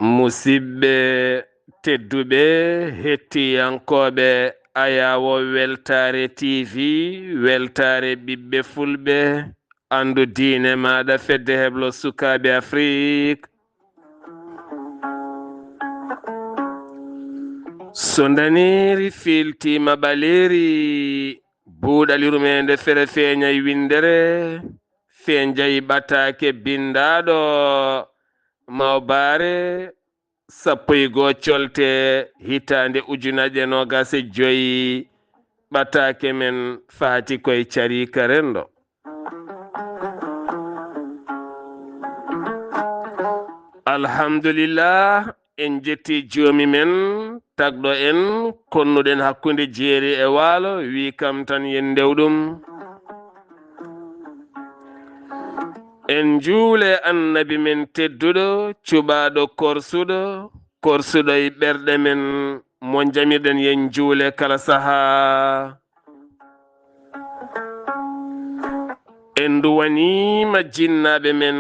Musidɓe tedduɓe hettiyankoɓe Ayawo Weltare TV, weltare ɓiɓɓe fulɓe, andu diine maɗa fedde heblo sukaɓe Afrique. So daniri filtima ɓaleri buuɗalirumende fere feeñay windere feeñjayi ɓatake bindaɗo mawbare sappo e go colte hitande ujunaje nogase joyi ɓatake men faati koye carika rendo. Alhamdulillah, en jetti joomi men tagɗo en konnuɗen hakkunde jeeri e waalo wi kam tan yen ndewɗum. En juule annabi men tedduɗo cuɓaɗo korsuɗo e ɓerɗe men mo jamirɗen yen juule kala saha. En duwanima jinnaɓe men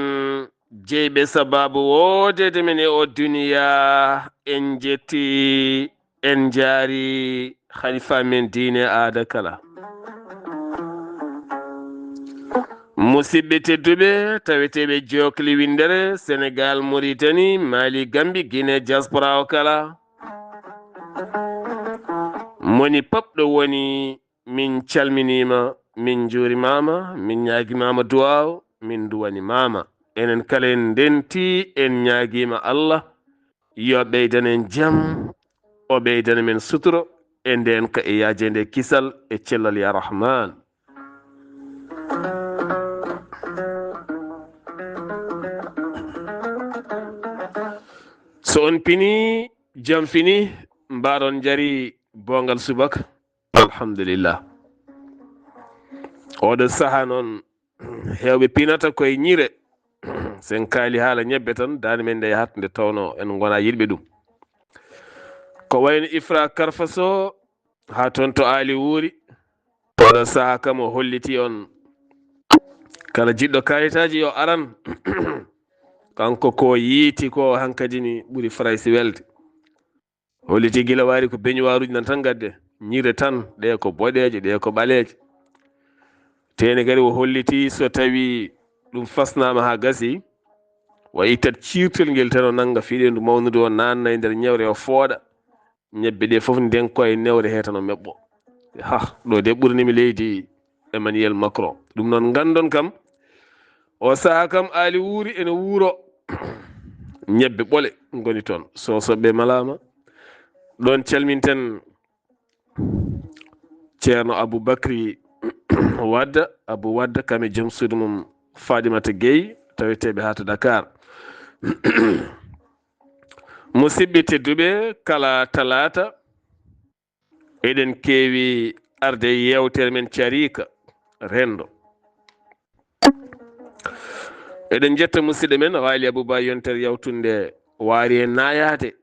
jeyɓe sababu wodede men e o duniya. En jetti en jaari khalifa men diine aada kala. Musidɓe tedduɓe taweteɓe jokli windere Sénégal, Mauritanie, Mali, Gambie, Guinée, diaspora o kala moni popɗo woni min calminima, min juurimama, min ñaguimama duwaw, min duwanimama. Enen kala en denti en ñaguima Allah yo ɓeydan en jaam, o ɓeydana men suturo e nden ka e yajede kisal e cellal ya rahman. So on pini jam fini mbaɗon jari bongal subaka alhamdulillah. Oɗo saha noon hewɓe pinata koye ñire sen kaali haala ñebbe tan dande men nde yahat nde tawno en gona yiɗɓe ɗum ko wayno Ifra Karfaso ha toon to Ali Wuuri. Oɗo saha kam o holliti on kala jiɗɗo kayitaji yo aran kanko ko yiiti ko hankadi ni ɓuri faraysi welde. Holliti gila wari ko beñuwaruji nan tan gadde ñire tan, ɗe ko boɗeje ɗe ko ɓaleje. Tene kadi o holliti so tawi ɗum fasnama ha gasi wa ittat cirtel ngel tan o nanga fiɗendu mawnude o nanna e nder ñewre o fooɗa ñebbe ɗe foof ndenko e newre he tan o meɓɓo. Ha ɗo de ɓurnimi leydi Emmanuel Macron. ɗum noon gandon kam o saha kam Ali Wuuri ene wuuro ñebbe ɓole goni toon Sosoɓe malama. ɗon calminten ceerno Aboubacry Wadda Abou Wadda kame joom suudu mum Fadimata Gueye taweteɓe ha to Dakar. Musidɓe tedduɓe kala talata eɗen keewi arde yewtere men carika rendo. Eɗen jetta musidɗo men Waali Abouba yontere yawtunde waari e nayade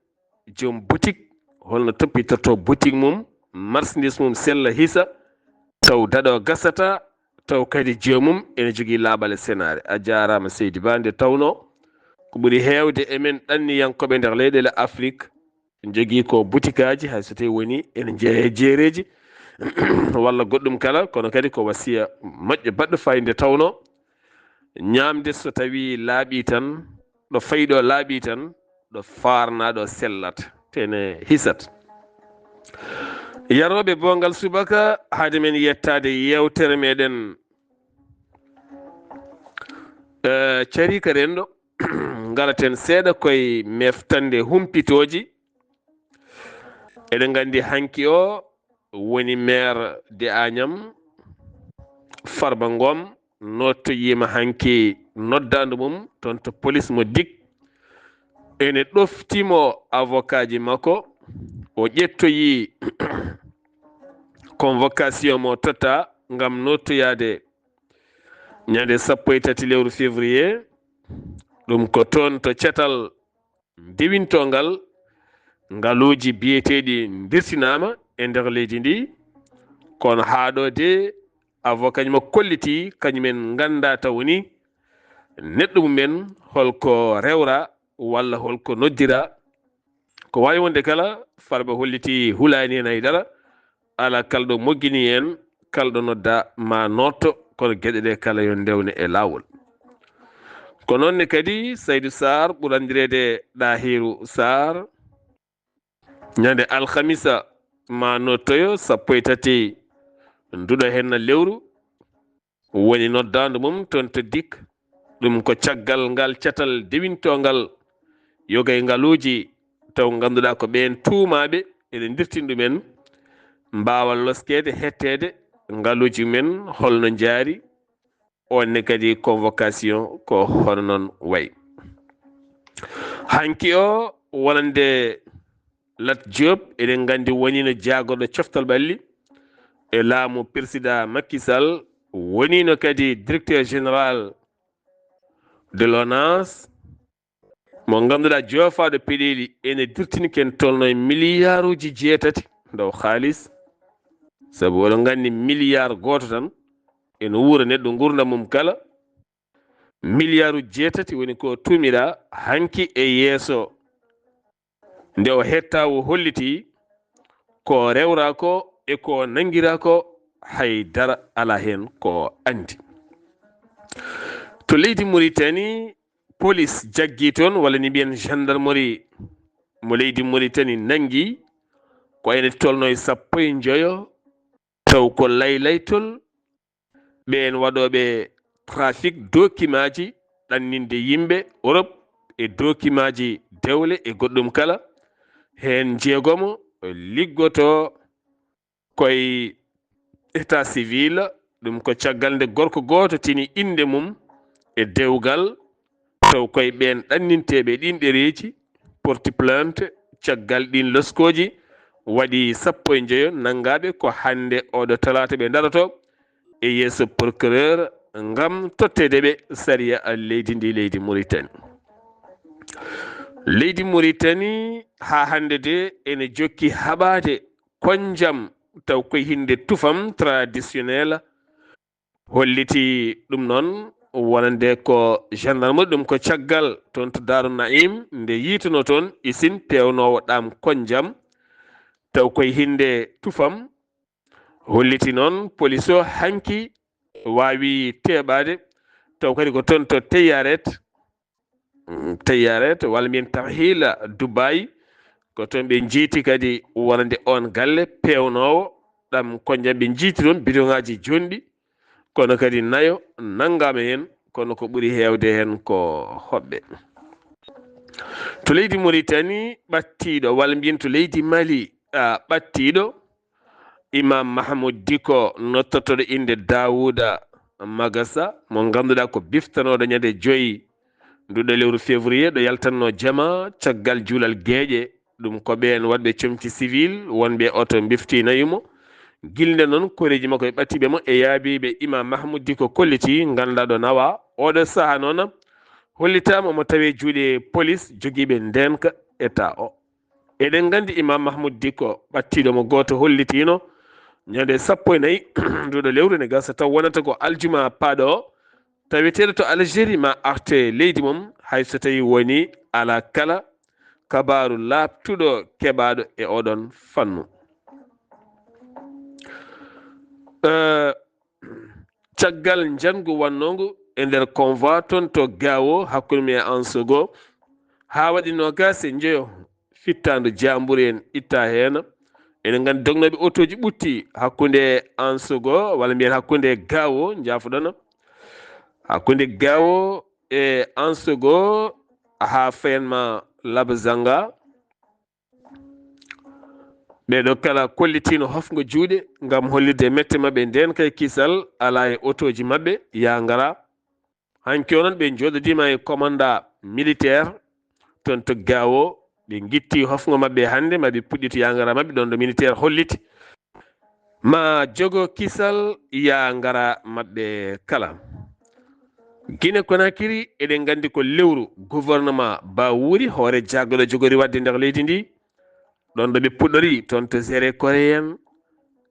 joom boutique holno toppitorto boutique mum marchandise mum sella hisa taw daɗo gasata taw kadi joomum ene jogui laaɓal e senare. A jarama Seydi Ba, nde tawno ko ɓuuri hewde emen ɗanniyankoɓe nder leyɗele Afrique jogui ko boutique aji hay so tawi woni ene jeeya jeereji walla goɗɗum kala, kono kadi ko wasiya moƴƴo baɗɗo fayi nde tawno ñamde so tawi laaɓi tan ɗo fayiɗo laaɓi tan ɗo farnaɗo sellat tene hisat. Yaroɓe bongal subaka haade men yettade yewtere meɗen carika rendo galaten seeɗa koye meftande humpitoji. Eɗen gandi hanki o woni maire de Agnam Farba Ngom nottoyima hanki noddandu mum toon to police mo Dik. Ene ɗoftimo avocat ji makko o ƴettoyi convocation mo tota ngam nottoyade ñande 13 lewru février ɗum ko toon to cetal dewintongal ngaluuji biyeteɗi dirtinama e nder leydi ndi kono haɗo de avocat mo kolliti kañumen ganda tawni neɗɗo mumen holko rewra walla holko noddira ko wawi wonde kala farɓe holliti hulani hen haydara ala kalɗo moggini en kalɗo nodda ma notto kono gueɗe ɗe kala yo ndewne e lawol ko nonne kadi Saydou Sarr ɓurandirede Dahiru Sarr ñande alhamisa ma nottoyo 13 nduɗo henna lewru woni noddadu mum toon to dik ɗum ko caggal ngal catal dewintongal yogay ngaluji taw ganduɗa ko ɓen tuumaɓe eɗen dirtin ɗumen mbawa loskede hettede ngaluji men holno jaari onne kadi convocation ko hono noon wayi hanki o wonande Lat Diop eɗen gandi wonino jaagoɗo coftal ɓalli e laamu président Macky Sall wonino kadi directeur général de l'ONAS mo ganduɗa jofaɗo peɗeli ene dirtini ken tolno e milliarduji 8 dow haalis saabu oɗon gandi milliard goto tan ene wuura neɗɗo gurdam mum kala milliarduji 8 woni ko tumiɗa hanki e yeeso nde o hetta o holliti ko rewra ko e ko nanguira ko haydara ala hen ko andi to leydi Mauritanie police jaggi toon walla ni mbiyen gendarmerie mo leydi Mauritanie nangi ko ene tolno e 15 taw ko laylaytol ɓen waɗoɓe trafic document ji ɗanninde yimɓe Europe e document ji dewle e goɗɗum kala hen jeegomo liggoto koye état civil ɗum ko caggal nde gorko goto tini inde mum e dewgal taw koye ɓen ɗanninteɓe ɗin ɗereji porti plainte caggal ɗin loskoji waɗi 15 nangaɓe ko hande oɗo talata ɓe daroto e yeeso procureur ngam tottede ɓe sariya leydi ndi leydi Mauritanie leydi Mauritanie ha hande de ene jokki haɓade konjam taw koye hinde tufam traditionnel holliti ɗum noon wonande ko gendarme ɗum ko caggal toon to Darou Naim nde yitano toon isin pewnowo ɗam konjam taw koye hinde tufam holliti noon police o hanki wawi teɓade taw kadi ko toon to Tayyaret walla min Tarhila Dubai ko toon ɓe jiiti kadi wonande on galle pewnowo ɗam konjam ɓe jiiti toon bidongaji jonɗi kono kadi nayo nangama hen kono ko ɓuuri hewde hen ko hoɓɓe to leydi Mauritanie ɓattiɗo walla mbiyen to leydi Mali ɓattiɗo Imam Mahmoud Dicko nottotoɗo inde Dawouda Magassa mo ganduɗa ko biftanoɗo ñande 5 nduɗo lewru février ɗo yaltanno jama caggal juulal gueeƴe ɗum ko ɓen waɗɓe comci civil wonɓe oto biftinayimo gilde noon koreji makko e ɓattiɓe mo e yaabiɓe Imam Mahmoud Dicko kolliti ganduɗa nawa oɗo saaha noon hollitama mo tawe juuɗe police joguiɓe ndenka état o eɗen gandi Imam Mahmoud Dicko ɓattiɗo mo goto hollitino ñande 14 nduɗo lewru ne gasa taw wonata ko aljuma paaɗo o taweteɗo to Algérie ma arte leydi mum hayso tawi woni ala kala kabaru labtuɗo keɓaɗo e oɗon fannu caggal jangu wannongu e nder convoi toon to Gao hakkude men Ansogo ha waɗi nogase jeeyo fittandu Jambour en itta hen enen gandi dognoɓe autoji ɓutti hakkude Ansogo walla mbiyen hakkude Gao jafoɗon hakkude Gao e Ansogo ha fayanma Labzanga ɓeɗo kala kollitino hofgo juuɗe ngam hollirde mette mabɓe nden kay kisal ala e autoji mabɓe ya ngara hanki onon ɓe joɗodima e commanda militaire toon to Gao ɓe guitti hofgo mabɓe hande maɓe puɗɗito ya ngara mabɓe ɗon ɗo militaire holliti ma jogo kisal ya ngara mabbe kala. Guinée Conakry eɗen gandi ko lewru gouvernement ba wuri hoore jaggoɗo jogori wadde nder leydi ndi ɗon ɗo ɓe puɗɗori toon to géré coréen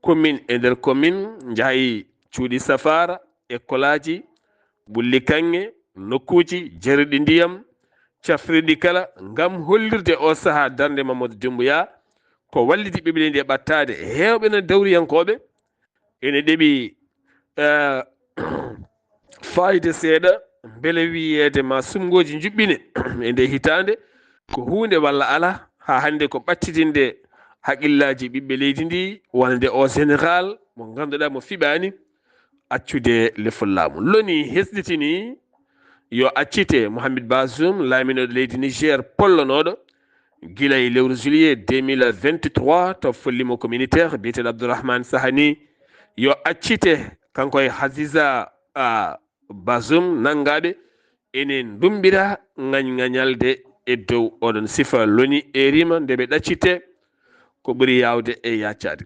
commune e nder commune jaayi cuuɗi safara école aji bulli kanŋe nokkuji jarɗi ndiyam cafrirɗi kala ngam hollirde o saaha darde Mamadou Doumbouya ko walliti ɓiɓɓe ndi e ɓattade hewɓe no dawriyankoɓe ene ɗeɓi fayde seeɗa beele wiyede ma sumgoji juɓɓine e nde hitande ko hunde walla ala ha hande ko ɓattitinde haqqillaji ɓiɓɓe leydi ndi wonde o général mo ganduɗa mo fiɓani accude lefol laamu loni hesɗitini yo accite Mohamed Bazoum laaminoɗo leydi Niger pollonoɗo guila e lewru juillet 2023 to follimo communautaire biyeteɗo Abdourahmane Sahani yo accite kanko e Haziza Bazoum nangaɓe enen dumbira ŋañŋañalde e dow oɗon sifa loni erima nde ɓe ɗaccite ko ɓuri yawde e yaccade.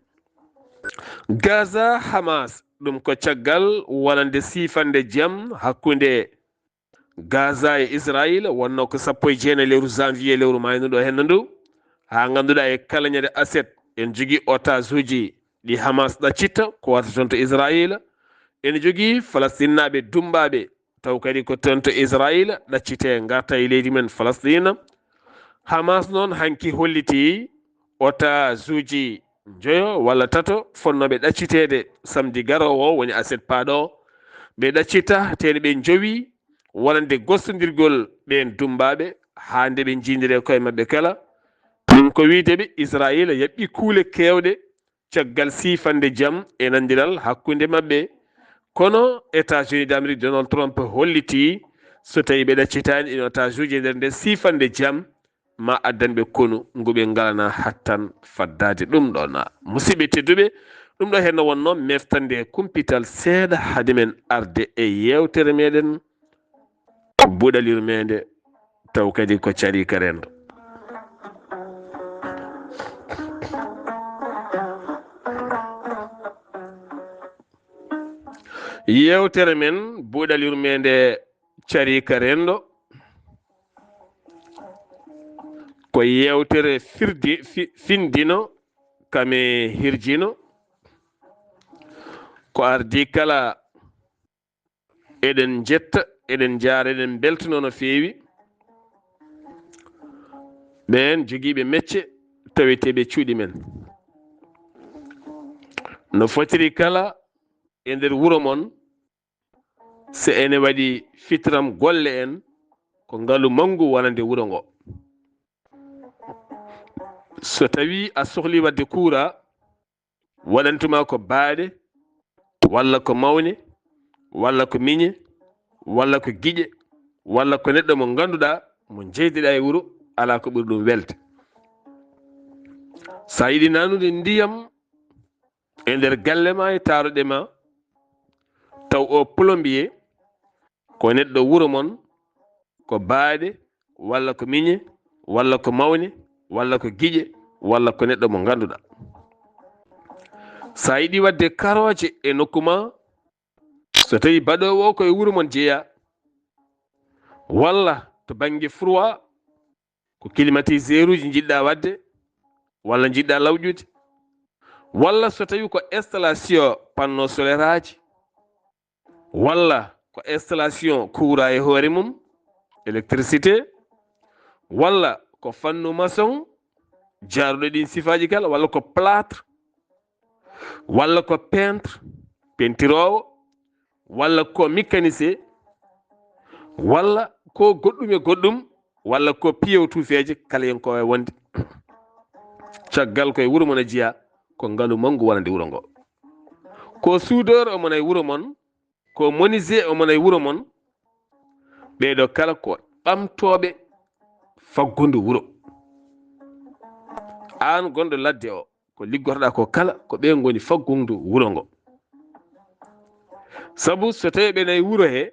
Gaza Hamas ɗum ko caggal wonande sifande jaam hakkunde Gaza e Israël wonno ko 19 lewru janvier lewru maynuɗo henna ndu ha ganduɗa e kala ñande aset en jogui otage uji ɗi Hamas ɗaccitta ko wata toon to Israël ene jogui Falastine naɓe dumbaɓe taw kadi ko toon to Israël ɗaccite garta e leydi men Falastine. Hamas noon hanki holliti otage uji 5 walla 3 fonnoɓe ɗaccitede samedi garowo o woni aset paaɗo ɓe ɗaccita tene ɓe jowi wonande gostodirgol ɓen dumbaɓe ha nde ɓe jindire koye mabɓe kala ɗum ko wideɓe Israël yaɓɓi kuule kewɗe caggal sifande jaam e nandiral hakkunde mabɓe kono États-Unis d'Amérique Donald Trump holliti so tawi ɓe ɗaccitani ɗin otage uji e nder nde sifande jaam ma addanɓe konu nguɓe ngalana hattan faddade ɗum ɗon musidɓe tedduɓe ɗum ɗo henno wonno meftande kumpital seeɗa haade men arde e yewtere meɗen buɗalirmede taw kadi ko carika rendo. Yewtere men buɗalirmede carika rendo ko yewtere findino kame hirjino ko ardi kala eɗen jetta eɗen jaara eɗen beltano no feewi ɓen jogiiɓe mecce taweteɓe cuuɗi men no fotiri kala e nder wuro mon so ene waɗi fitram golle en ko ngaalu manngu wonande wuro ngo so tawi a sohli wadde kuura waɗantuma ko baaɗe walla ko mawne walla ko miñe walla ko giƴe walla ko neɗɗo mo ganduɗa mo jeydiɗa e wuro ala ko ɓuri ɗum welde sa yiɗi nanude ndiyam e nder galle ma e taroɗe ma taw o plombier ko neɗɗo wuro mon ko baaɗe walla ko miñe walla ko mawne walla ko giƴe walla ko neɗɗo mo ganduɗa sa yiɗi wadde karoje e nokkuma so tawi baɗowo o koye wuro mon jeeya walla to banggue froid ko climatiseur uji jiɗɗa wadde walla jiɗɗa lawƴude walla so tawi ko installation panneau solaire aji walla ko installation courant e hoore mum électricité walla ko fannu maçon jaaruɗo ɗin sifaji kala walla ko plâtre walla ko peintre pentirowo walla ko mécanicien walla ko goɗɗum e goɗɗum walla ko piyew tuufeje kala hen ko e wonde caggal koye wuro mon a jiya ko ngaalu manngu wonande wuro ngo ko soudeur omon e wuro mon ko menuisier omon e wuro mon ɓeɗo kala ko ɓamtoɓe faggudu wuro an gonɗo ladde o ko liggotoɗa ko kala ko ɓe goni faggudu wuro ngo saabu so tawi ɓe nayi wuro he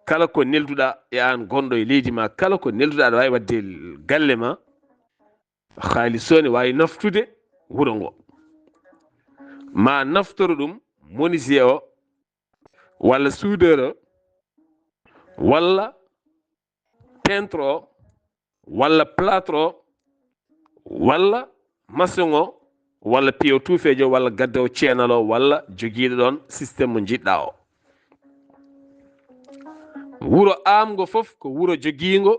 kala ko nelduɗa e an gonɗo e leydi ma kala ko nelduɗa aɗa wawi wadde galle ma haalisone wawi naftude wuro ngo ma naftoro ɗum menuisier o walla soudeur o walla peintre o walla plâtre o walla maçon o walla piyo tuufejo walla gaddowo ceenal o walla jogiiɗo ɗon systéme mo jiɗɗa o. wuro amgo fof ko wuro jogiingo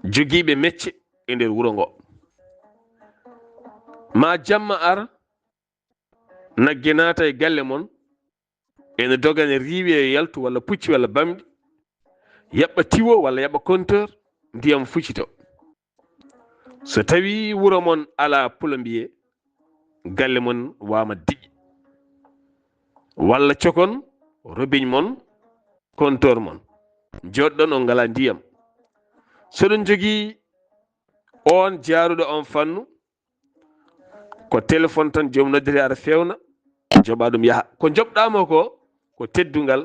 jogiiɓe mecce e nder wuro ngo. ma jamma ar nagge naata e galle mon ene dogane riiwi e yaltu walla pucci walla bamɗi yaɓɓa tiwo walla yaɓɓa compteur ndiyam fuccito. so tawi wuro mon ala plombier galle mon wama diƴƴi walla cokon robigne mon compteur mon joɗɗon on ngala ndiyam. soɗon jogii on jaaruɗo on fannu ko téléphone tan joom noddete aɗa fewna joɓa ɗum yaha ko joɓɗamo ko teddungal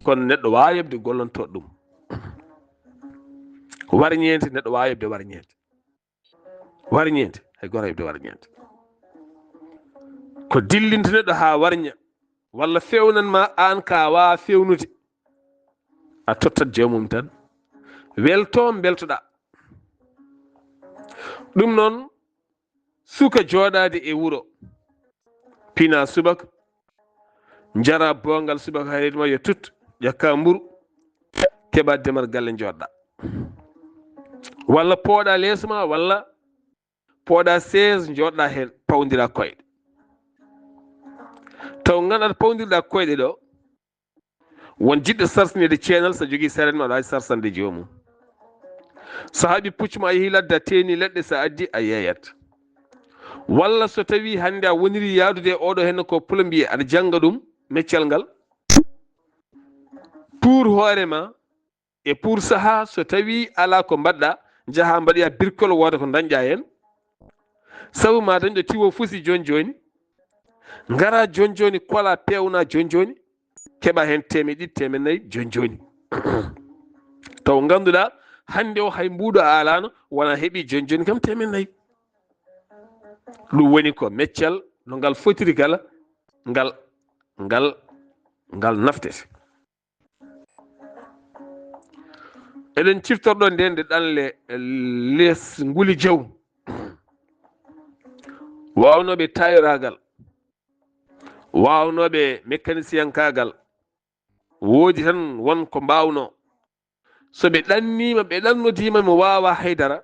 kono neɗɗo wawa yebde gollontoɗo ɗum. warñede neɗɗo wawa yebde warñede hay goto yebde warñede ko dillinta neɗɗo ha warña walla fewnanma an ka wawa fewnude a tottat joomum tan welto beltoɗa. ɗum noon suka jooɗade e wuro pina subaka jara bongal subaka haydema yo tut ƴakka mburu keɓa demal galle joɗɗa walla pooɗa leeso ma walla pooɗa chaise joɗɗa hen pawdira koyɗe taw ganduɗa pawdirɗa koyɗe ɗo won jiɗɗo sarsanede ceenal so jogui saret ma aɗa wawi sarsande joomum. so haaɓi puccu ma yeehi ladde a teeni leɗɗe so addi a yeeyat walla so tawi hande a woniri yaadude e oɗo henna ko plombier aɗa janga ɗum meccal ngal pour hoorema e pour saaha so tawi ala ko mbaɗɗa jaaha mbaɗoya birkol wooda ko dañƴa hen sabu ma dañɗo tiwo fusi joni joni ngara joni joni kola pewna joni joni keɓa hen 100 200 400 joni joni taw ganduɗa hande o hay mbuɗo a alano wona heeɓi joni joni kam 100 400. ɗum woni ko meccal no ngal fotiri kala ngal naftete. eɗen ciftorɗo ndende ɗanle les nguli jaw wawnoɓe tayoragal wawnoɓe mécanicien kagal woodi tan won ko mbawno so ɓe ɗannima ɓe ɗannodima mo wawa haydara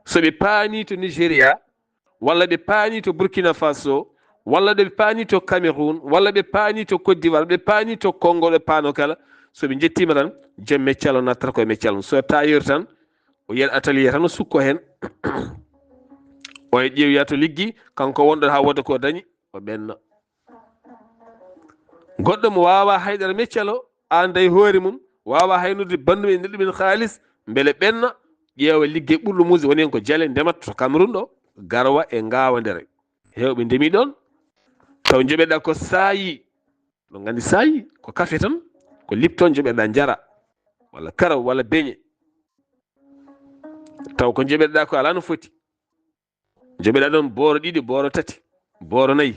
so ɓe paani to Nigéria walla ɓe paani to Burkina Faso walla ɓe paani to Cameroun walla ɓe paani to Côte d'Ivoire ɓe paani to Congo ɓe paano kala so ɓe jettima tan joom meccal o nattata koye meccal mum so tailleur tan o yiyat atelier tan o sukko hen o ƴeewoya to liggi kanko wonɗo ha wodda ko dañi o ɓenna. goɗɗo mo wawa haydara meccal o anda e hoore mum wawa haynude bandumen neɗɗo men haalis beele ɓenna ƴeewa ligguey ɓurɗo musi woni hen ko Jaale ndemat to Cameroun ɗo garwa e ngawa ndere hewɓe ndemi ɗon taw joɓeɗa ko saayi ɗo gandi saayi ko kafe tan ko Lipton joɓeɗa jara walla karaw walla beñe taw ko joɓeɗa ko ala no foti joɓeɗa ɗon booro 2 booro 3 booro 4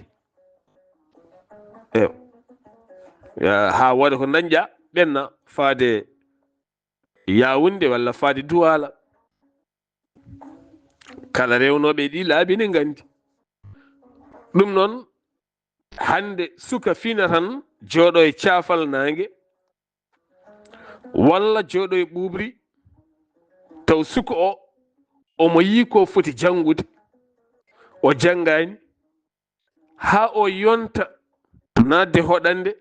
eyo ha wooda ko dañƴa ɓenna faade Yaoundé walla faade Douala kala rewnoɓe ɗi laabi ne gandi. ɗum noon hande suka fina tan jooɗo e caafal nangue walla jooɗo e ɓuɓri taw suka o omo yi ko foti jangude o janngani ha o yonta nadde hoɗande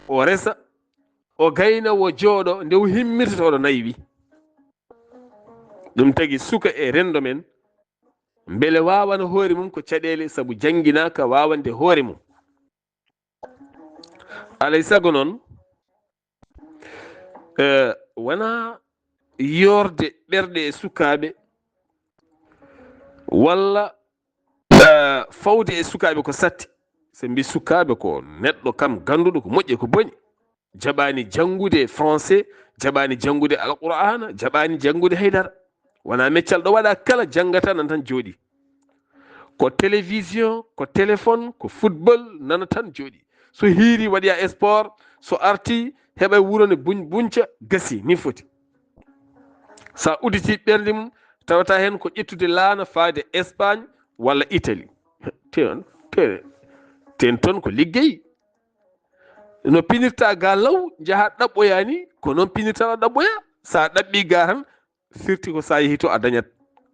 o resa o gayna o jooɗo nde o himmirta oɗo naywi. ɗum tagi suka e rendo men beele wawana hoore mum ko caɗele saabu jangguinaka wawande hoore mum. alay saago noon wona yorde ɓerɗe e sukaɓe walla fawde e sukaɓe ko satti so mbi sukaɓe ko neɗɗo kam ganduɗo ko moƴƴi ko booni jaɓani jangude français jaɓani jangude alqur'ana jaɓani jangude haydara wona meccal ɗo waɗa kala janggata nan tan jooɗi ko télévision ko téléphone ko football nana tan jooɗi so hiiri waɗi a sport so arti heɓa wurone bunca gasi ni foti sa uditi ɓernde mum tawata hen ko ƴettude laana faade Espagne walla Italie ten toon ko liggey no pinirta ga law jaaha ɗaɓɓoyani ko noon pinirta ɗaɓɓoya sa ɗaɓɓi ga tan firti ko sa yeehi to a dañat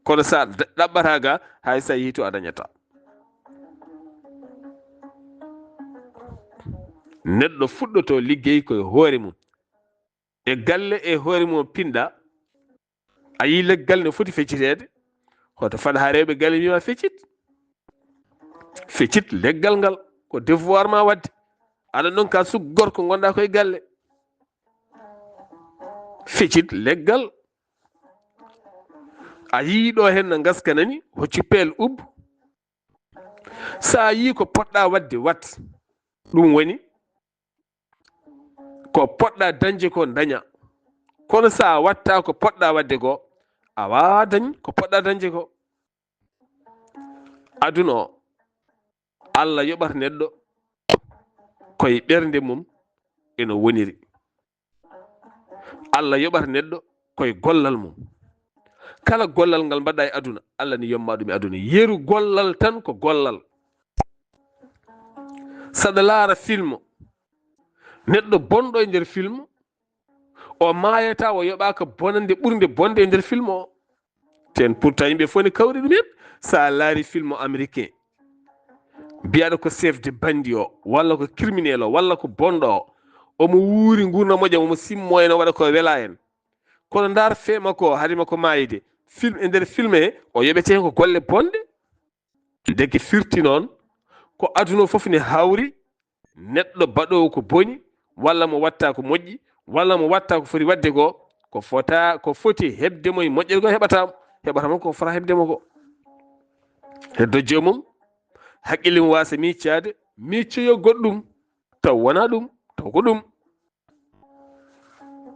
kono sa ɗaɓɓata ga hay sa yeehi to a dañata neɗɗo fuɗɗoto liggey koye hoore mum e galle e hoore mum pinɗa a yi leggal ne foti feccitede hoto faɗa ha rewɓe galle wima feccit leggal ngal ko devoir ma wadde aɗa ɗon ka suk gorko gonɗa koye galle feccit leggal a yii ɗo hen no gaskanani hocci peel ubbu sa yi ko poɗɗa wadde wat ɗum woni ko poɗɗa dañde ko daña kono sa watta ko poɗɗa wadde ko a wawa dañ ko poɗɗa dañde ko aduna o Allah yoɓata neɗɗo koye ɓernde mum eno woniri Allah yoɓata neɗɗo koye gollal mum kala gollal ngal mbaɗɗa e aduna Allah ni yomma ɗum e aduna yeru gollal tan ko gollal saɗa laara film neɗɗo bonɗo e nder film o mayata o yoɓaka bonande ɓurde bonde e nder film o ten pourtant yimɓe fof ne kawri ɗumen sa laari film américain mbiyaɗo ko chef de bandi o walla ko criminel o walla ko bonɗo o omo wuuri gurna moƴƴam omo simmo en o waɗa ko wela en kono ndar fe makko haade makko mayide film e nder film he o yoɓete ko golle bonde deke firti noon ko aduna fof ne hawri neɗɗo baɗowo ko boni walla mo watta ko moƴƴi walla mo watta ko foti wadde ko foti hebdemo e moƴƴere ko heɓatamo ko fota hebdemo ko heddo jomum haqqille mum wasa miccade miccoyo goɗɗum taw wona ɗum taw ko ɗum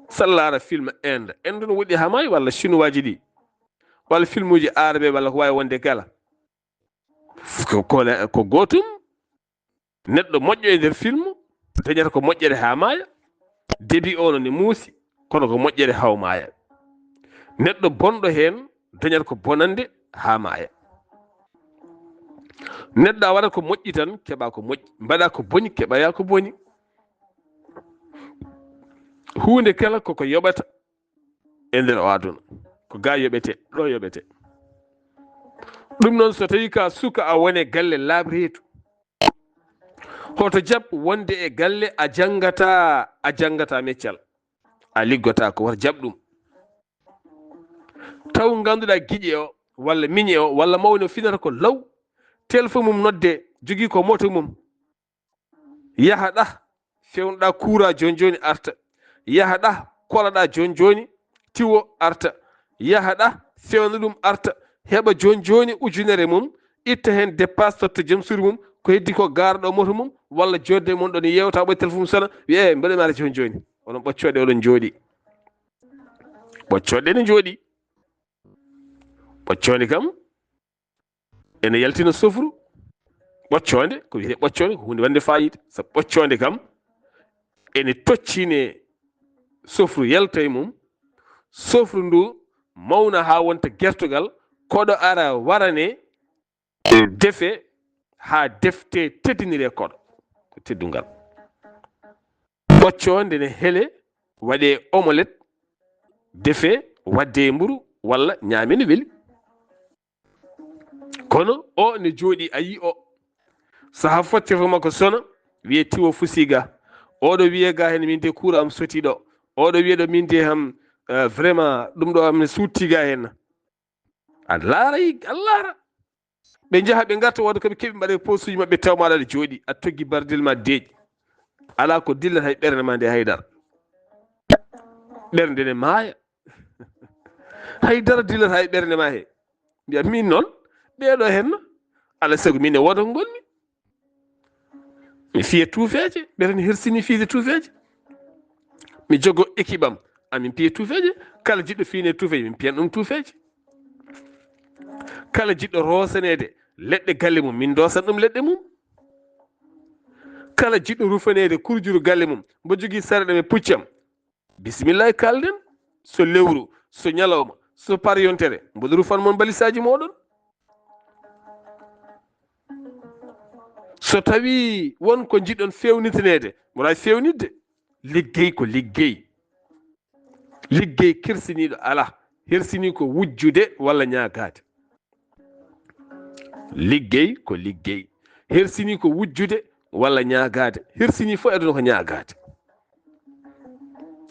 sallara film inde no woɗɗi ha maayi walla chinois ji ɗi walla film uji arabe walla ko wawi wonde gala ko gotum neɗɗo moƴƴo e nder film dañata ko moƴƴere ha maaya début ono ne muusi kono ko moƴƴere haw maaya neɗɗo bonɗo hen dañata ko bonande ha maaya neɗɗo a waɗat ko moƴƴi tan keɓa ko moƴƴi mbaɗa ko boni keɓaya ko boni hunde kala koko yoɓata e nder o aduna ko ga yoɓete ɗo yoɓete ɗum noon so tawi ka suka a wone galle laaɓreetu hoto jab wonde e galle a jangata meccal a liggota ko wata jab ɗum taw ganduɗa guiƴe o walla miñe o walla mawni o finata ko law téléphone mum nodde jogui ko moto mum yaha ɗa fewnoɗa kuura joni arta yaha ɗa kolaɗa joni tiwo arta yaha ɗa fewna ɗum arta heɓa joni ujunere mum itta hen dépasse totta joom suudu mum ko heddi ko garɗo moto mum walla jodde mon ɗon yewta ɓoy téléphone mum sona wiye mbaɗami ara joni onon ɓoccoɗe oɗon jooɗi ɓoccoɗe ne jooɗi ɓoccode kam ene yaltina sofru ɓoccode ko wiyete ɓoccode ko hunde wande fayida sabu ɓoccode kam ene toccine sofru yalta e mum sofru ndu mawna ha wonta gertogal koɗo ara warane defe ha defte teddinire koɗo ko teddungal ɓoccode ne heele waɗe omelette defe wadde e mburu walla ñaame ne weeli kono o ne jooɗi a yi o saha fottirto makko sona wiye tiwo fusiga oɗo wiye ga hen min de kuura am soti ɗo oɗo wiye ɗo min de ham vraiment ɗum ɗo am ne suttiga hen a laara ɓe jaaha ɓe garta woda koɓe keeɓi mbaɗe poste uji mabɓe taw maɗa aɗa jooɗi a togui bardel ma deeƴi ala ko dillata hay ɓernde ma nde haydara ɓernde ne maaya haydara dillata hay ɓernde ma he mbiya min noon ɓeɗo henna alay saago min e wodo gonmi mi fiya tuufeje ɓerene hersini fiide tuufeje mi jogo équipe am amin piya tuufeje kala jiɗɗo fiine tuufeje min piyan ɗum tuufeje kala jiɗɗo rosanede leɗɗe galle mum min dosan ɗum leɗɗe mum. Kala jiɗɗo rufanede kurjuru galle mum mbo jogui sarɗe me puccam bisimillahi kalden, so lewru so ñalawma so par yontere mboɗo rufan mon balisaji moɗon. So tawi wonko jiɗɗon fewnitanede mboɗa fewnidde. Liggey ko liggey, liggey kersiniɗo ala, hersini ko wujjude walla ñagade. Liggey ko liggey, hersini ko wujjude walla ñagade, hersini fof aduna ko ñagade.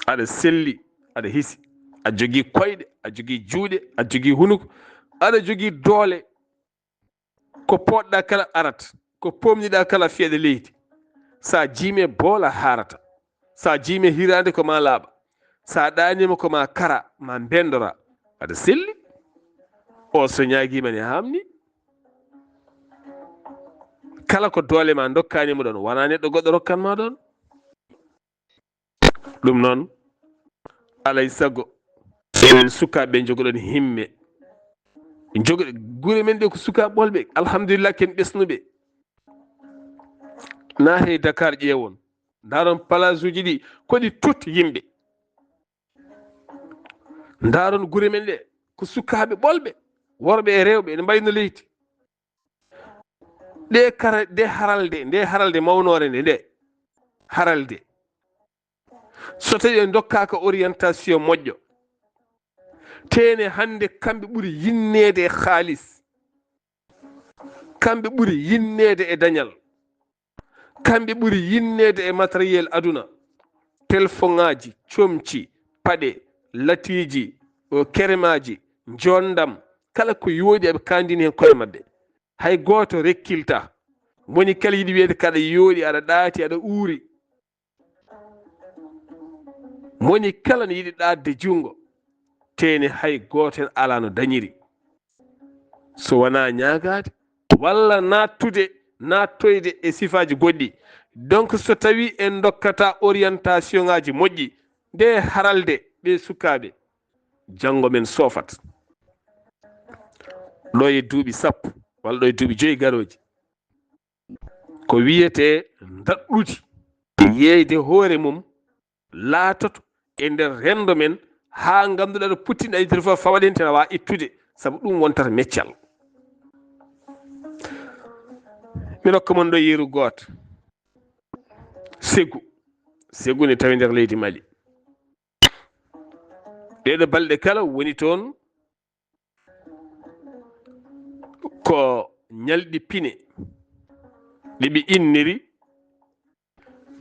Aɗa selli aɗa hisi, a jogui koyɗe, a jogui juuɗe, a jogui hunuko, aɗa jogui doole, ko poɗɗa kala arat, ko pomniɗa kala fiyaɗe leydi. Sa jiime boola harata, sa jiime hirande ko ma laaɓa, sa ɗanima ko ma kara ma bendora. Aɗa selli. O so ñaguima ne hamni. Kala ko doole ma dokkanimo ɗon wona neɗɗo goɗɗo rokkanma ɗon. Ɗum noon alay sago enen sukaɓe jogoɗon himme, jogoɗe gure men ɗe ko sukaɓe ɓolɓe alhamdulillah ken ɓesnuɓe. Na hey Dakar ƴeewon ndaron place uji ɗi koɗi tut yimɓe. Ndaron gure men ɗe ko sukaɓe ɓolɓe worɓe e rewɓe ene mbayno leydi. Nde haralde mawnore nde haralde so tawi en dokkaka orientation moƴƴo tene hande kamɓe ɓuuri yinnede e haalis, kamɓe ɓuuri yinnede e dañal, kamɓe ɓuuri yinnede e matériel aduna, téléphone ŋaji, comci, paɗe, latiji, keremaji, jondam, kala ko yooɗi aɓe kandini hen koye mabɓe. Hay goto rekkilta, moni kala yiɗi wiyede kaɗa yooɗi, aɗa ɗaati, aɗa uuri. Moni kala ne yiɗi ɗadde jungo tene hay goto hen ala no dañiri, so wona ñagade walla nattoyde e sifaji goɗɗi. Donc so tawi en dokkata orientation ŋaji moƴƴi nde haralde ɓe sukaɓe janggo men sofat. Ɗo e duuɓi sappo walla ɗo e duuɓi 5 garoji ko wiyete daɗɗude yeyde hoore mum laatoto e nder rendo men ha ganduɗa ɗo puttinɗa idde fof fawaɗente awa ittude, saabu ɗum wontata meccal. Mi rokka mon ɗo yeru goto. Segu ne tawi nder leydi Mali. Ɗeɗo balɗe kala woni toon ko ñalɗi pine ɗiɓe inniri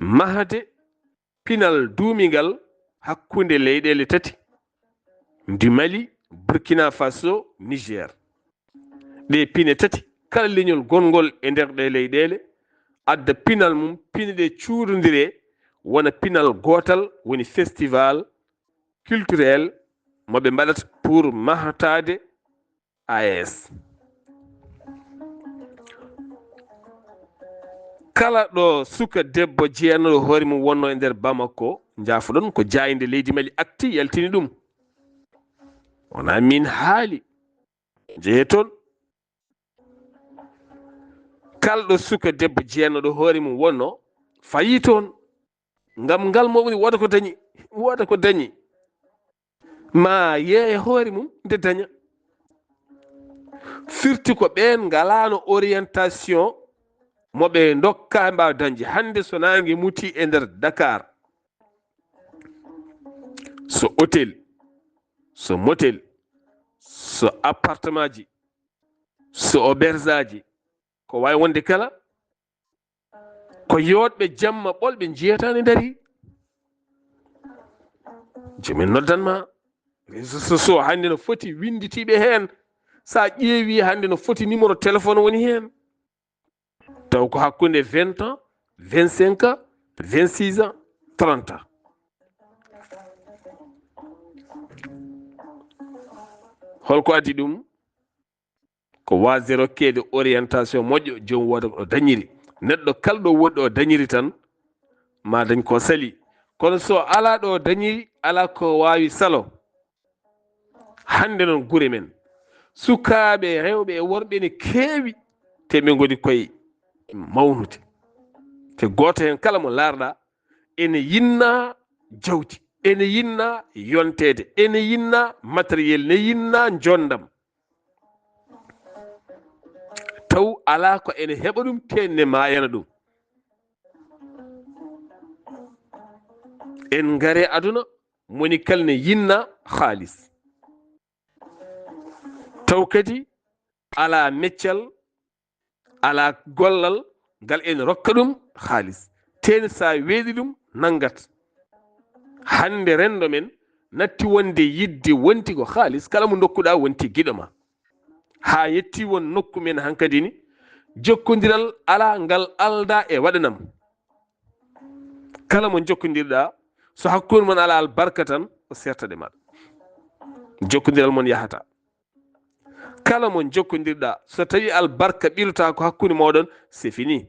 mahade pinal duumigal hakkunde leyɗele tati ndi Mali, Burkina Faso, Niger. Ɗe pine tati kala leñol gongol e nder ɗe leyɗele adda pinal mum, pine ɗe cuurodire wona pinal gotal woni festival culturel moɓe mbaɗata pour mahatade AES. Kala ɗo suka debbo jeeyanoɗo hoore mum wonno e nder Bamako jaafoɗon ko jayinde leydi Mali acti yaltini ɗum. Wona min haali jeeye toon. Kala ɗo suka debbo jeeyanoɗo hoore mum wonno fayi toon ngam ngal mo woni woda ko dañi ma yeeya hoore mum nde daña. Firti ko ɓen ngalano orientation moɓe dokka mbawa dañde. Hande so nangue muti e nder Dakar, so hôtel, so motel, so appartement ji, so auberge aji, ko wawi wonde kala ko yotɓe jamma ɓolɓe jiyatani dari. Jomin noddanma réseaux sociaux hande no foti winditiɓe hen, sa ƴeewi hande no foti numéro téléphone woni hen, taw ko hakkunde 20 ans, 25 ans, 26 ans, 30 ans. Holko addi ɗum? Ko wasde rokkede orientation moƴƴo jomum woda ko dañiri. Neɗɗo kala ɗo woɗɗo o dañiri tan ma dañ ko sali. Kono so ala ɗo dañiri ala ko wawi salo. Hande noon gure men sukaɓe rewɓe e worɓe ne keewi te min godi koye mawnude te goto hen kala mo larɗa ene yinna jawdi, ene yinna yontede, ene yinna matériel, ne yinna jondam, taw ala ko ene heɓa ɗum tenne mayana ɗum. en gare aduna moni kala ne yinna haalis, taw kadi ala meccal, ala gollal ngal ene rokka ɗum haalis, teni sa weeɗi ɗum nangat. hande rendo men natti wonde yidde wonti ko haalis, kala mo dokkuɗa wonti giɗo ma, ha yetti won nokku men hankadi ni jokkodiral ala ngal alda e waɗanam. kala mo jokkodirɗa so hakkude mon ala albarka tan o sertade maɗa, jokkodiral mon yahata. kala mo jokkodirɗa so tawi albarka ɓirta ko hakkude moɗon c'est fini,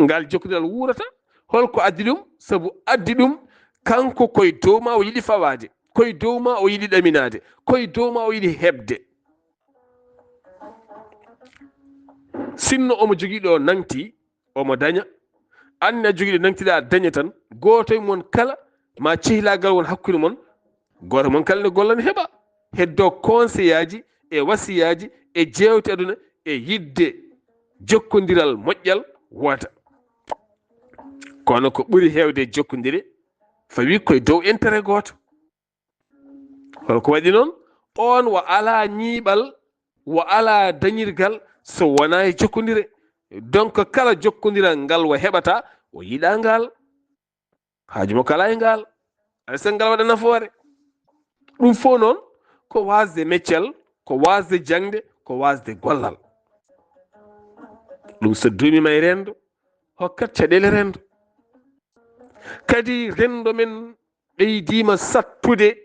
ngal jokkodiral wurata. holko addi ɗum? sabu addi ɗum kanko koye dow ma o yiɗi fawade, koye dow ma o yiɗi ɗaminade, koye dow ma o yiɗi hebde. sinno omo joguiɗo nangti omo daña, anne a joguiɗo nangtiɗa daña tan, goto e mon kala ma cehlagal won hakkude mon, goto mon kala ne golla ne heeɓa heddo conseil aji e wasiyaji e jewte aduna e yidde jokkodiral moƴƴal woota. kono ko ɓuuri hewde jokkodire fawi koye dow intérêt goto. holko waɗi noon? on wo ala ñiiɓal, wo ala dañirgal so wona e jokkodire. donc kala jokkodiral ngal wo heɓata o yiɗa ngal, haaju makko ala e ngal, alay ngal waɗa nafoore. ɗum fof noon ko wasde meccal, ko wasde jangde, ko wasde gollal. ɗum so duumima e rendo hokkat caɗele rendo. kadi rendo men ɓeydima sattude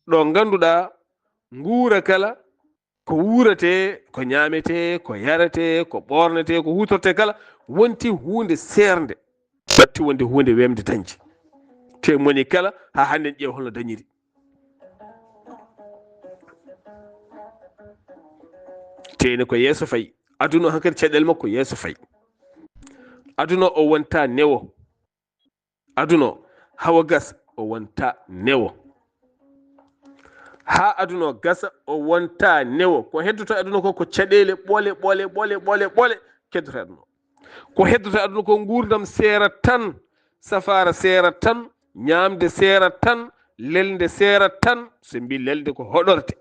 ɗo ganduɗa nguura kala ko wuurate, ko ñamete, ko yarate, ko ɓornete, ko hutorte kala wonti hunde serde, batti wonde hunde wemde dañde. te moni kala ha hande ƴeew holno dañiri. teni ko yeeso fayi. aduna hankkadi caɗele makko yeeso fayi. aduna o wonta newo, aduna hawa gasa o wonta newo, ha aduna o gasa o wonta newo. ko heddoto aduna ko caɗele ɓole keddoto aduna ko heddoto aduna ko gurdam seera tan, safara seera tan, ñamde seera tan, lelde seera tan. so mbi lelde ko hoɗorde,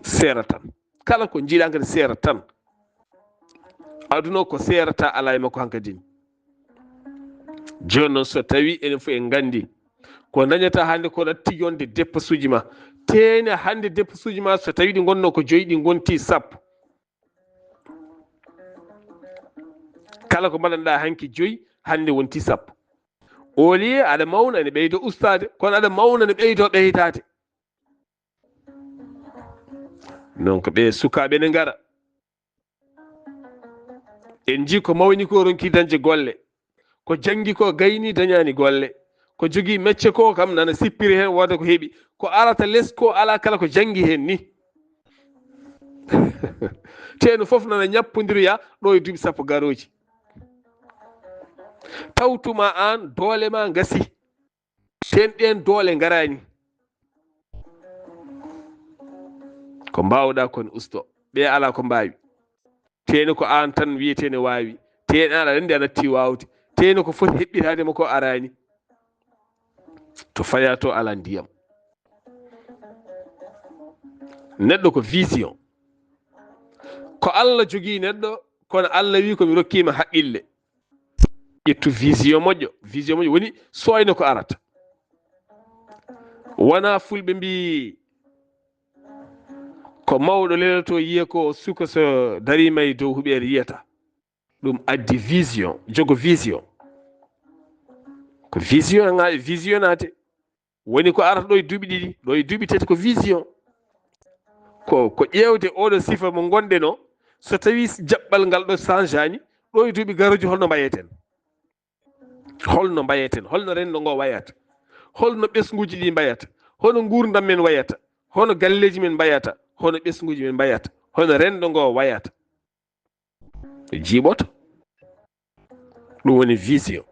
seera tan. kala ko jiiɗa kadi seera tan. aduna ko seerata ala e makko hankadi ni. joni noon so tawi enen fof en gandi ko dañata hande ko ɗatti yonde dépense uji ma, tene hande dépense uji ma so tawi ɗi gonno ko 5 ɗi gonti 10. kala ko mbaɗanɗa hanki 5 hande wonti 10. au lieu aɗa mawna ene ɓeydo ustade, kono aɗa mawna ne ɓeydo ɓeydade. donc ɓe sukaɓe ne gara en ji ko mawni ko ronki dañde golle, ko jangi ko gayni dañani golle, ko jogui mecce ko kam nana sippiri hen woda ko heeɓi, ko arata less ko ala kala ko jangi hen ni. teno foof nana ñappodiroya ɗo e duuɓi 10 garoji. tawtuma an doole ma gasi, ten ɗen doole garani. ko mbawɗa kon usto, ɓe ala ko mbawi. teni ko an tan wiyete ne wawi, teni an aɗa andi a natti wawde, teni ko foti heɓɓitadema ko arani. to faya to ala ndiyam. neɗɗo ko vision, ko Allah jogui neɗɗo, kono Allah wi komi rokkima haqqille. ƴettu vision moƴƴo. vision moƴƴo woni soyno ko arata. wona fulɓe mbi ko mawɗo lelato yiya ko suka so darima e dow huɓere yiyata. ɗum addi vision, jogo vision. ko visionade woni ko arata ɗo e duuɓi ɗiɗi, ɗo e duuɓi tati ko vision. ko ƴewde oɗo sifa mo gonɗen o, so tawi jaɓɓal ngal ɗo change ani, ɗo e duuɓi garoji holno mbayeten, holno rendo ngo wayata, holno ɓesguji ɗi mbayata, hono gurdam men wayata, hono galleji men mbayata, hono ɓesguji men mbayata, hono rendo ngo wayata jiiɓoto ɗum woni vision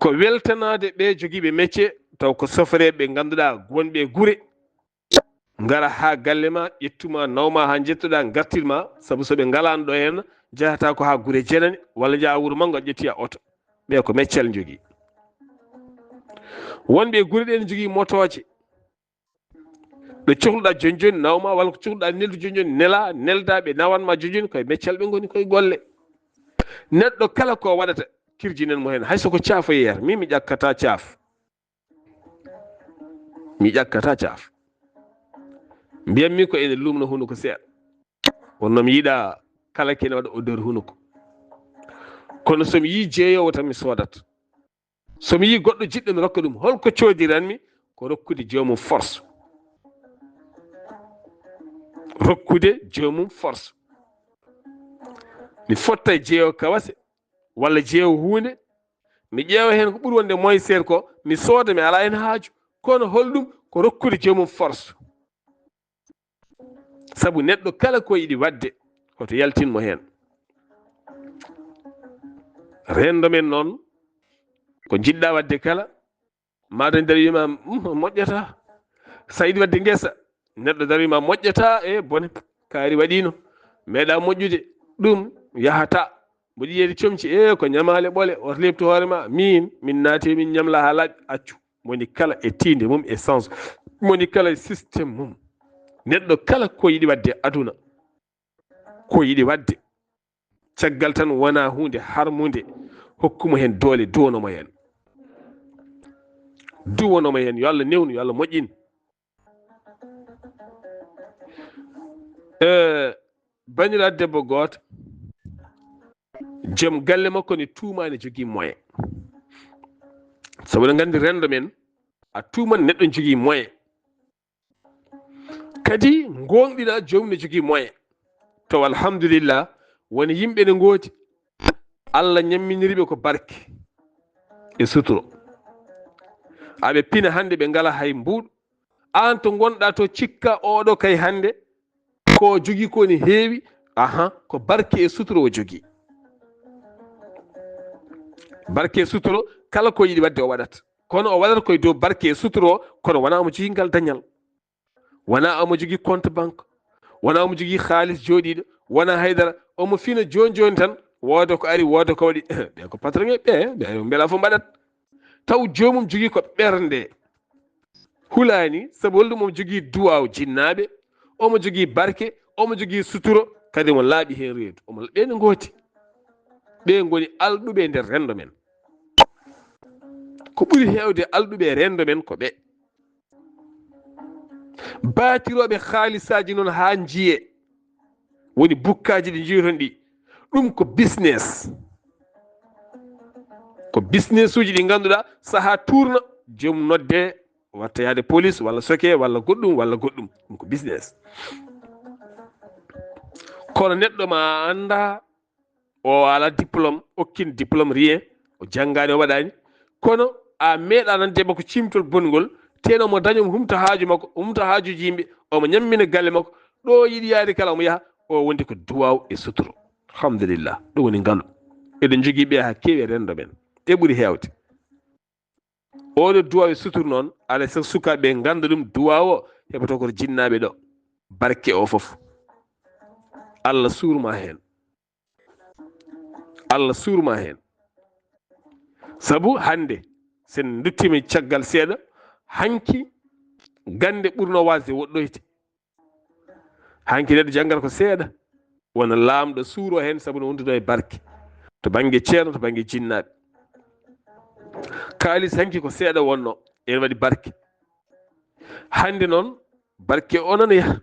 ko weltanade ɓe jogiiɓe métier taw ko soforeɓe ɓe ngannduɗaa gonɓe gure ngara ha galle ma ƴettuma nawma ha jettuɗa gartirma sabu so ɓe ngalano ɗo henna jahata ko ha gure jenani walla jaa wuuro manggo ƴettiya oto ɓe ko meccel jogii wonɓe gure ɗe ne jogii motoje ɗo cohluɗa joni joni nawma walla ko cohluɗa neldu joni joni nela nelda ɓe nawanma joni joni koye meccel ɓe goni koye golle neɗɗo kala ko waɗata kirjinen mo hen hayso ko caafo yeyata min mi ƴakkata caaf mi ƴakkata caaf mbiyatmi ko ene lumno hunuko seeɗa wonno mi yiiɗa kala kene waɗa odeur hunuko kono somi yii jeeyowo tan mi soodat somi yii goɗɗo jiɗɗo mi rokka ɗum holko coodiranmi ko rokkude joomum force rokkude joomum force mi fotta e jeeyowo kawase walla jeeyowo hunde mi ƴeewa hen ko ɓuri wonde moye seeɗa ko mi sooda mi ala hen haaju kono holɗum ko rokkude joomum force sabu neɗɗo kala ko yiɗi wadde hoto yaltinmo hen rendo men noon ko jiɗɗa wadde kala maɗa nder wima moƴƴata sa yiɗi wadde guesa neɗɗo dar wima moƴƴata e bone kaari waɗino meeɗa moƴƴude ɗum yahata mboɗi yiyeede comci ko ñamale ɓole oto lebtu hoorema min naati min ñamla ha laaɓi accu moni kala e tinde mum e sens moni kala e systéme mum neɗɗo kala ko yiɗi wadde aduna ko yiɗi wadde caggal tan wona hunde harmude hokkumo hen doole duwanomo hen yo Allah newnu yo Allah moƴƴin baniraɗo debbo goto joom galle makko ne tuuma ne jogii moyen sabu eɗen gandi rendo men a tuuman neɗɗo jogii moyen kadi gonɗina joomum ne jogii moyen to alhamdulillah woni yimɓe ne ngoodi Allah ñamminiriɓe ko barke e suturo aɓe pina hande ɓe ngala hay mbuuɗ an to gonɗa to cikka oɗo kay hande ko jogii ko ne heewi ko barke e suturo o jogii barke e suturo kala ko yiɗi wadde o waɗata kono o waɗata koye dow barke e suturo kono wona omo jogii ngal dañal wona omo jogii compte banque wona omo jogii haalis jooɗiɗo wona haydara omo fina joni joni tan wooda ko ari wooda ko waɗi ɓe ko patron ɓe beela fof mbaɗat taw joomum jogii ko ɓernde hulani sabu holɗum omo jogii duwaw jinnaɓe omo jogii barke omo jogii suturo kadi mo laaɓi hen reedu ɓe ne gooti ɓe goni alɗuɓe e nder rendo men ko ɓuri hewde alɗuɓe e rendo men ko ɓe baatiroɓe haalisaji noon ha jiye woni bukkaji ɗi jiiton ɗi ɗum ko business uji ɗi ganduɗa saaha tourna joomum nodde watta yaade police walla soke walla goɗɗum ɗum ko business kono neɗɗo ma anda o ala diplôme aucune diplôme rien o janggani o waɗani kono a meeɗa nande makko cimtol bongol teno mo dañomo humta haaju makko humta haajuji yimɓe omo ñammina galle makko ɗo yiɗi yaade kala omo yaha o wondi ko duwaw e suturo alhamdulillah ɗum woni ngaalu eɗen jogii ɓe ha keewi e rendo men ɗe ɓuri hewde oɗo duwaw e suturo noon alay sago sukaɓe ganda ɗum duwaw o heɓato koto jinnaɓe ɗo barke o foof Allah suurma hen sabu hande sen duttimi caggal seeɗa hanki gande ɓurno wasde woɗɗoyde hanki neɗɗo janggata ko seeɗa wona laamɗo suuro hen sabu no wonduno e barke to banggue ceerno to banggue jinnaɓe kaalis hanki ko seeɗa wonno ene waɗi barke hande noon barke o nana yaha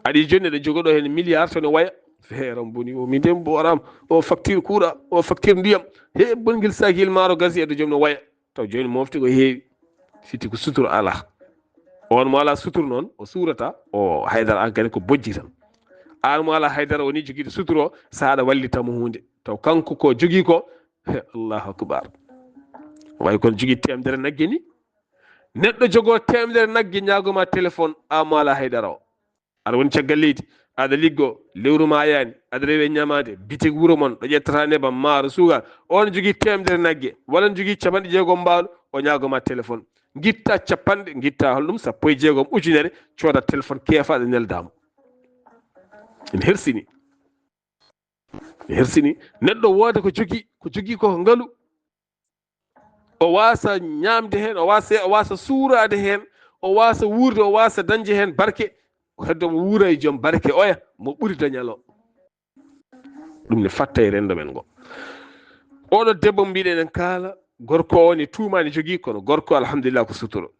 aɗa joni eɗen jogoɗo hen milliard to ne waya feeram boni o min de mboram o facture kuuɗa o facture ndiyam he bongel sakil maaro gasi eɗo joom no waya taw joni mofti ko heewi fitti ko suturo ala on mo ala suturo noon o suurata o haydara an kadi ko bojji tan an mo ala haydara woni joguiɗo suturo saɗa wallitamo hunde taw kanko ko jogui ko allahu akbar way kono jogui temedere nagge ni neɗɗo jogoo temedere nagge ñaagoma téléphone amala haydara o aɗa woni caggal leydi aɗa liggo lewru ma yani aɗa rewe ñamade bitig wuro mon ɗo ƴettata nebam maaro suuga on jogui temedere nagge walla n jogui capanɗe jeegom mbaalu o ñaagoma téléphone guitta capanɗe guitta holɗum 16 ujunere cooda téléphone keefaɗo neldama ene hersini neɗɗo wooda ko jogui ko ngaalu o wasa ñamde hen o wasa suurade hen o wasa wuurde o wasa dañde hen barke heddo mo wuura e joom barke oya mo ɓuri dañalo ɗum ne fatta e rendo men ngo oɗo debbo mbiɗen en kaala gorko o ni tuumani jogui kono gorko alhamdulillah ko suturo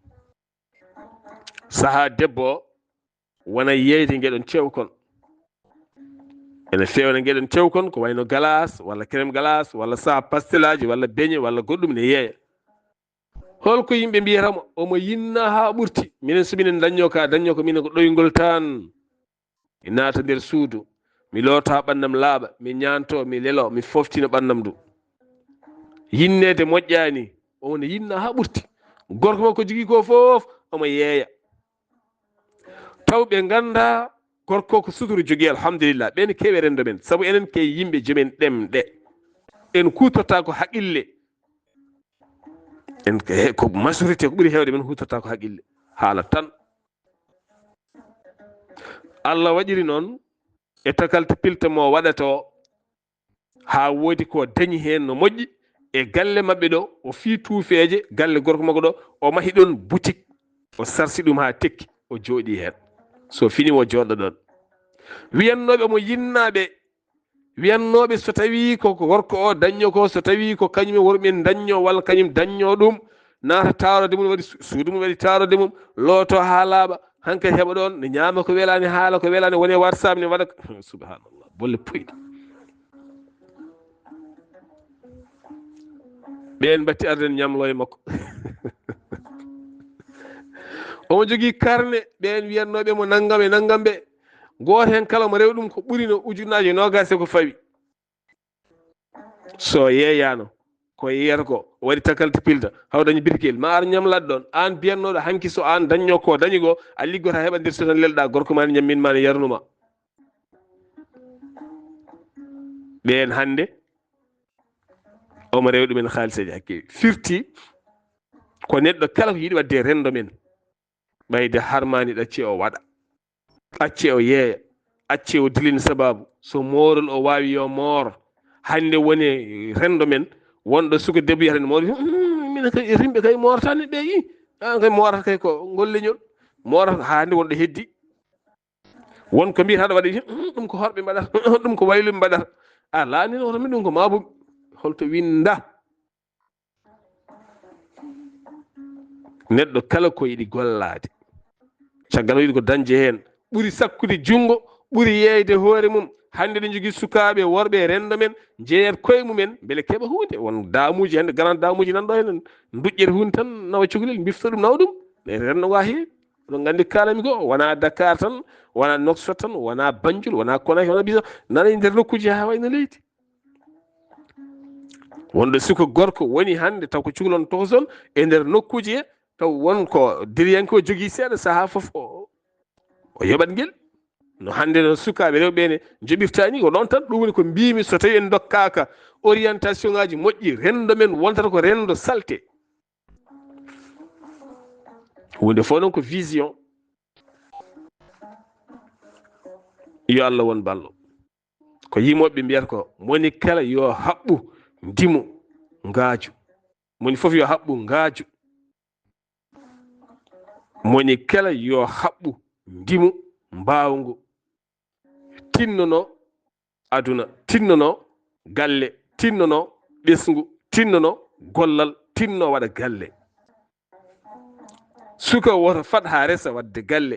saaha debbo wona yeyde gueɗon cewkon ene fewna gueɗon cewkon ko wayno galas walla crème galas walla saaha pastelaji walla beñe walla goɗɗum ne yeeya holko yimɓe mbiyatamo omo yinna ha ɓurti minen so minen dañño ko minen ko ɗoygol tan mi naata nder suudu mi loota ɓandam laaɓa mi ñanto mi lelo mi foftino ɓandam du yinnede moƴƴani omo yinna ha ɓurti gorko makko jogui ko foof omo yeeya taw ɓe ganda gorko ko suturu jogui alhamdulillah ɓen kewi rendo men saabu enen ke yimɓe jomen ɗemɗe en kutorta ko haqqille en ko majorité ko ɓuuri hewde men hutorta ko haqqille haala tan Allah waɗiri noon e takalte pilte mo waɗata o ha woodi ko dañi hen no moƴƴi e galle mabɓe ɗo o fii tuufeeje galle gorko makko ɗo o mahi ɗon boutique o sarsi ɗum ha tekki o jooɗi hen so fini o jooɗo ɗon wiyannoɓe mo wiyannoɓe so tawi ko gorko o dañño ko so tawi ko kañum e worɓe dañño walla kañum dañño ɗum naata tarode mum waɗi suudu mum waɗi tarode mum looto ha laaɓa hankkadi heɓa ɗon ne ñaama ko welani haala ko welani woni WhatsApp ne waɗa subhanallah bolle puyɗe ɓen batti arden ñamlo e makko omo jogui carnet ɓen wiyannoɓe mo naggam e naggam ɓe goto hen kala mo rew ɗum ko ɓuuri no ujunnaje nogase ko fawi so yeeyano ko yeyata ko waɗi takalte pilta haw dañi birkel ma ar ñamlat ɗon an biyannoɗo hanki so an dañño ko dañi go a liggota heɓa ndir so tan lelɗa gorko ma ne ñammin ma ne yarnuma ɓen hande omo rew ɗumen haaliseji hakkewi firti ko neɗɗo kala ko yiiɗi wadde rendo men ɓayde harmani ɗacci o waɗa acci o yeeya acci o dilini sababu so moorol o wawi yo moor hande woni rendo men wonɗo suka debbo yiyata ne moori minen kay rimɓe kay moratani ɓe yi an kay morata kay ko golleñol morata ha hande wonɗo heddi wonko mbiyata aɗa waɗa ɗum ko horɓe mbaɗata ɗum ko wayluɓe mbaɗata a laani oto mi ɗum ko mabuɓe holto winda neɗɗo kala ko yiɗi gollade caggal o yiɗi ko dañde hen ɓuuri sakkude jungo ɓuuri yeyde hoore mum hande ɗen jogui sukaɓe worɓe rendo men jeeyat koye mumen beele keeɓa hunde won damuji hande grand damuji nanɗo hen duƴƴete hunde tan nawa cukalel bifta ɗum nawa ɗum e rendo ngo ha heewi oɗon gandi kalami ko wona Dakar tan wona Nouakchott tan wona Banjul wona Konakry wona Bisa nana e nder nokkuji ha wayno leydi wonɗo suka gorko woni hande taw ko cukalon tokoson e nder nokkuji he taw wonko diriyanke o jogui seeɗa saaha foof o yoɓat guel no hande no sukaɓe rewɓe ne joɓirtani ko ɗon tan ɗum woni ko mbimi so tawi en dokkaka orientation ngaji moƴƴi rendo men wontata ko rendo salte hunde fof noon ko vision yo Allah won ballo ko yimoɓe mbiyata ko moni kala yo haɓɓu ndimo ngaaju moni fof yo haɓɓu ngaaju moni kala yo haɓɓu ndimo mbawngu tinnono aduna tinnono galle tinnono ɓesgu tinnono gollal tinno waɗa galle suka woto fat ha resa wadde galle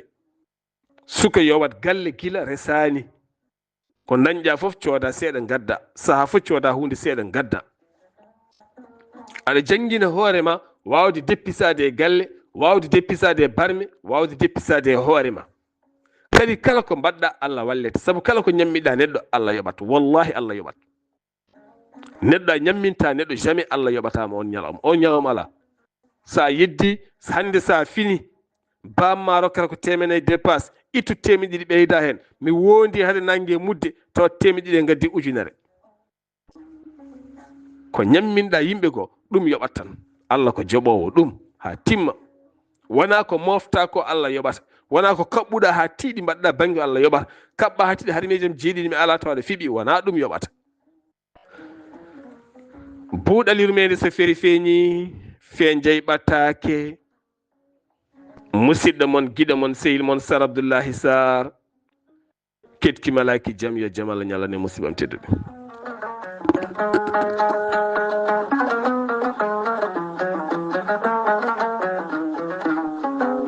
suka yo wat galle gila resani ko dañƴa foof cooda seeɗa gadda saaha fof cooda hunde seeɗa gadda aɗa jangguina hoorema wawde deppisade e galle wawde deppisade e barme wawde deppisade e hoorema kadi kala ko mbaɗɗa Allah wallete saabu kala ko ñammiɗa neɗɗo Allah yoɓat wallahi Allah yoɓat neɗɗo a ñamminta neɗɗo jamais Allah yoɓatama on ñalawma ala sa yeddi hande sa fini bammaro kala ko temene dépasse ittu temedɗiɗi ɓeyda hen mi wondi hade nangue mudde tawa temedɗiɗi gaddi ujunere ko ñamminɗa yimɓe ko ɗum yoɓat tan Allah ko joɓowo ɗum ha timma wona ko mofta ko Allah yoɓata wona ko kaɓɓuɗa ha tiiɗi mbaɗɗa banggue Allah yoɓata kaɓɓa ha tiiɗi har miijam jeeɗiɗi mi ala tawade fiɓi wona ɗum yoɓata buuɗal yurmede so feeri feeñi fe jeyɓatake musidɗo mon guiɗo mon sehil mon Sar Abdoullahi Sarr ketki malaki jaam yo jaam Allah ñalane musibam tedduɓe